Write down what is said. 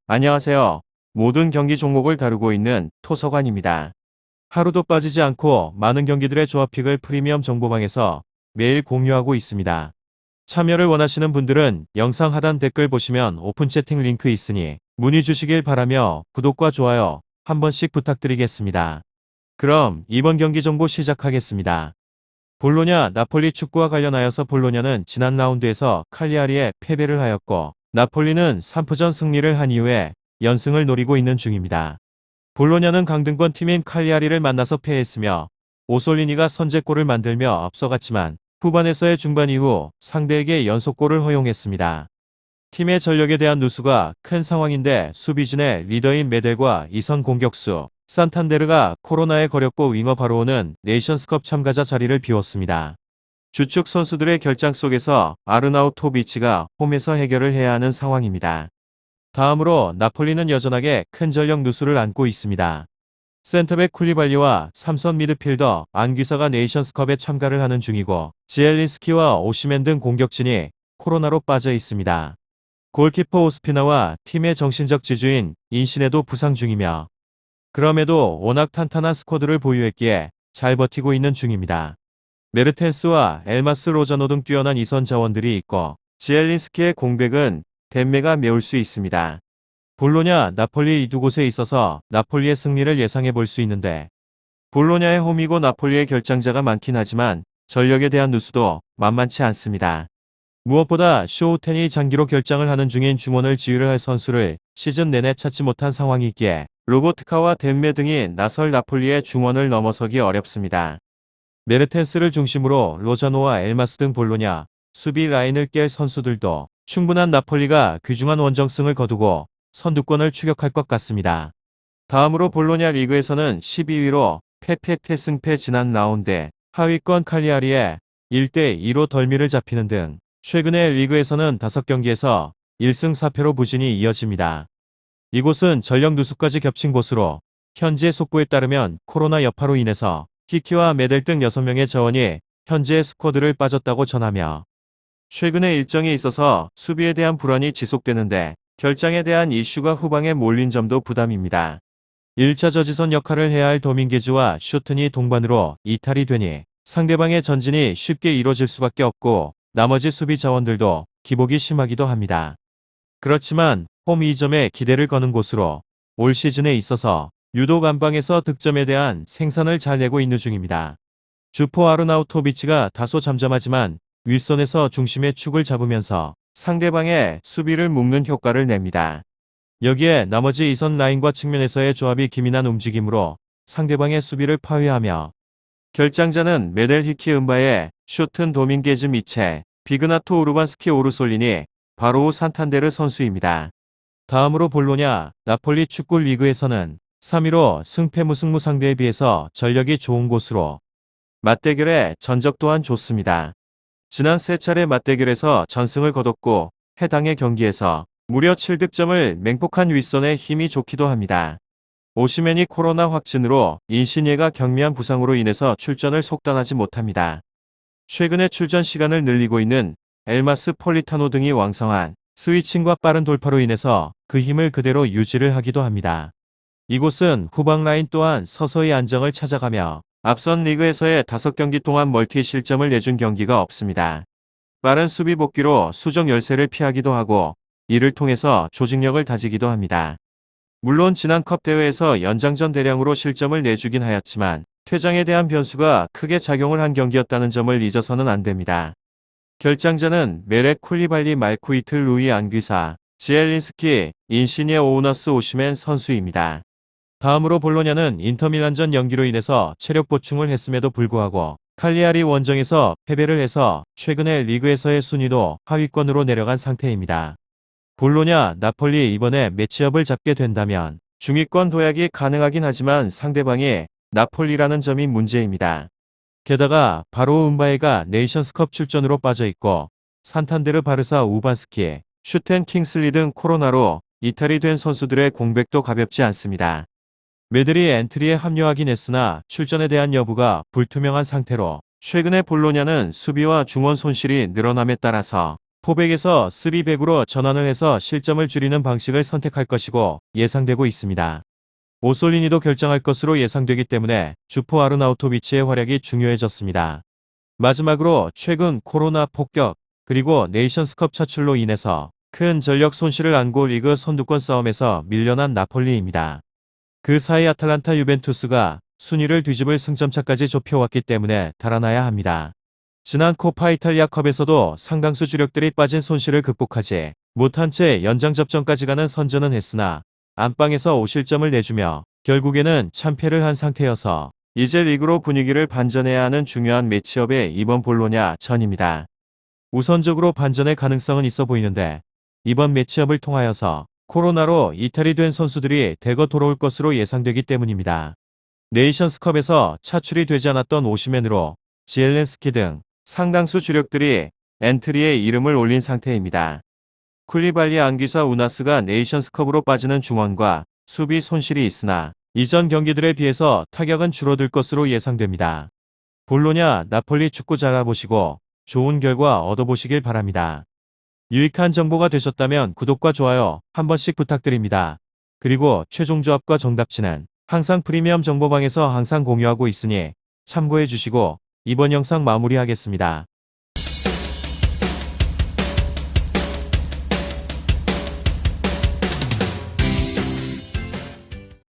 안녕하세요. 모든 경기 종목을 다루고 있는 토서관입니다. 하루도 빠지지 않고 많은 경기들의 조합픽을 프리미엄 정보방에서 매일 공유하고 있습니다. 참여를 원하시는 분들은 영상 하단 댓글 보시면 오픈 채팅 링크 있으니 문의 주시길 바라며 구독과 좋아요 한 번씩 부탁드리겠습니다. 그럼 이번 경기 정보 시작하겠습니다. 볼로냐 나폴리 축구와 관련하여서 볼로냐는 지난 라운드에서 칼리아리에 패배를 하였고 나폴리는 3푸전 승리를 한 이후에 연승을 노리고 있는 중입니다. 볼로냐는 강등권 팀인 칼리아리를 만나서 패했으며 오솔리니가 선제골을 만들며 앞서갔지만 후반에서의 중반 이후 상대에게 연속골을 허용했습니다. 팀의 전력에 대한 누수가 큰 상황인데 수비진의 리더인 메델과 이선 공격수 산탄데르가 코로나에 걸렸고 윙어 바로오는 네이션스컵 참가자 자리를 비웠습니다. 주축 선수들의 결장 속에서 아르나우토비치가 홈에서 해결을 해야 하는 상황입니다. 다음으로 나폴리는 여전하게 큰 전력 누수를 안고 있습니다. 센터백 쿨리발리와 삼선 미드필더 안귀사가 네이션스컵에 참가를 하는 중이고 지엘린스키와 오시멘 등 공격진이 코로나로 빠져 있습니다. 골키퍼 오스피나와 팀의 정신적 지주인 인신에도 부상 중이며 그럼에도 워낙 탄탄한 스쿼드를 보유했기에 잘 버티고 있는 중입니다. 메르텐스와 엘마스 로자노 등 뛰어난 이선 자원들이 있고 지엘린스키의 공백은 덴메가 메울 수 있습니다. 볼로냐, 나폴리 이 두 곳에 있어서 나폴리의 승리를 예상해 볼 수 있는데 볼로냐의 홈이고 나폴리의 결장자가 많긴 하지만 전력에 대한 누수도 만만치 않습니다. 무엇보다 쇼우텐이 장기로 결장을 하는 중인 중원을 지휘를 할 선수를 시즌 내내 찾지 못한 상황이 있기에 로보트카와 덴메 등이 나설 나폴리의 중원을 넘어서기 어렵습니다. 메르텐스를 중심으로 로자노와 엘마스 등 볼로냐, 수비 라인을 깰 선수들도 충분한 나폴리가 귀중한 원정승을 거두고 선두권을 추격할 것 같습니다. 다음으로 볼로냐 리그에서는 12위로 패패패 승패 지난 라운드 하위권 칼리아리에 1대2로 덜미를 잡히는 등 최근의 리그에서는 5경기에서 1승 4패로 부진이 이어집니다. 이곳은 전력 누수까지 겹친 곳으로 현지의 속보에 따르면 코로나 여파로 인해서 키키와 메델 등 6명의 자원이 현지의 스쿼드를 빠졌다고 전하며 최근에 일정이 있어서 수비에 대한 불안이 지속되는데 결장에 대한 이슈가 후방에 몰린 점도 부담입니다. 1차 저지선 역할을 해야 할 도밍게즈와 쇼튼이 동반으로 이탈이 되니 상대방의 전진이 쉽게 이뤄질 수밖에 없고 나머지 수비 자원들도 기복이 심하기도 합니다. 그렇지만 홈 2점에 기대를 거는 곳으로 올 시즌에 있어서 유독 안방에서 득점에 대한 생산을 잘 내고 있는 중입니다. 주포 아르나우토비치가 다소 잠잠하지만 윗선에서 중심의 축을 잡으면서 상대방의 수비를 묶는 효과를 냅니다. 여기에 나머지 이선 라인과 측면에서의 조합이 기민한 움직임으로 상대방의 수비를 파괴하며 결장자는 메델 히키 은바에 쇼튼 도밍게즈 미체 비그나토 우르반스키 오르솔리니 바로우 산탄데르 선수입니다. 다음으로 볼로냐 나폴리 축구 리그에서는 3위로 승패 무승부 상대에 비해서 전력이 좋은 곳으로 맞대결의 전적 또한 좋습니다. 지난 3차례 맞대결에서 전승을 거뒀고 해당의 경기에서 무려 7득점을 맹폭한 윗선의 힘이 좋기도 합니다. 오시멘이 코로나 확진으로 인시니에가 경미한 부상으로 인해서 출전을 속단하지 못합니다. 최근에 출전 시간을 늘리고 있는 엘마스 폴리타노 등이 왕성한 스위칭과 빠른 돌파로 인해서 그 힘을 그대로 유지를 하기도 합니다. 이곳은 후방 라인 또한 서서히 안정을 찾아가며 앞선 리그에서의 5경기 동안 멀티 실점을 내준 경기가 없습니다. 빠른 수비 복귀로 수적 열세를 피하기도 하고 이를 통해서 조직력을 다지기도 합니다. 물론 지난 컵 대회에서 연장전 대량으로 실점을 내주긴 하였지만 퇴장에 대한 변수가 크게 작용을 한 경기였다는 점을 잊어서는 안 됩니다. 결장자는 메렉 쿨리발리 말쿠이틀 루이 안귀사, 지엘린스키, 인시니에 오우너스 오시멘 선수입니다. 다음으로 볼로냐는 인터밀란전 연기로 인해서 체력 보충을 했음에도 불구하고 칼리아리 원정에서 패배를 해서 최근에 리그에서의 순위도 하위권으로 내려간 상태입니다. 볼로냐, 나폴리 이번에 매치업을 잡게 된다면 중위권 도약이 가능하긴 하지만 상대방이 나폴리라는 점이 문제입니다. 게다가 바로 은바에가 네이션스컵 출전으로 빠져있고 산탄데르 바르사 우반스키, 슈텐 킹슬리 등 코로나로 이탈이 된 선수들의 공백도 가볍지 않습니다. 메들이 엔트리에 합류하긴 했으나 출전에 대한 여부가 불투명한 상태로 최근에 볼로냐는 수비와 중원 손실이 늘어남에 따라서 400에서 300으로 전환을 해서 실점을 줄이는 방식을 선택할 것이고 예상되고 있습니다. 오솔리니도 결정할 것으로 예상되기 때문에 주포 아르나우토비치의 활약이 중요해졌습니다. 마지막으로 최근 코로나 폭격 그리고 네이션스컵 차출로 인해서 큰 전력 손실을 안고 리그 선두권 싸움에서 밀려난 나폴리입니다. 그 사이 아탈란타 유벤투스가 순위를 뒤집을 승점차까지 좁혀왔기 때문에 달아나야 합니다. 지난 코파 이탈리아컵에서도 상당수 주력들이 빠진 손실을 극복하지 못한 채 연장 접전까지 가는 선전은 했으나 안방에서 5실점을 내주며 결국에는 참패를 한 상태여서 이제 리그로 분위기를 반전해야 하는 중요한 매치업에 이번 볼로냐 전입니다. 우선적으로 반전의 가능성은 있어 보이는데 이번 매치업을 통하여서 코로나로 이탈이 된 선수들이 대거 돌아올 것으로 예상되기 때문입니다. 네이션스컵에서 차출이 되지 않았던 오시멘으로 지엘렌스키 등 상당수 주력들이 엔트리에 이름을 올린 상태입니다. 쿨리발리 안귀사 우나스가 네이션스컵으로 빠지는 중원과 수비 손실이 있으나 이전 경기들에 비해서 타격은 줄어들 것으로 예상됩니다. 볼로냐 나폴리 축구 잘 알아보시고 좋은 결과 얻어보시길 바랍니다. 유익한 정보가 되셨다면 구독과 좋아요 한 번씩 부탁드립니다. 그리고 최종 조합과 정답치는 항상 프리미엄 정보방에서 항상 공유하고 있으니 참고해 주시고 이번 영상 마무리하겠습니다.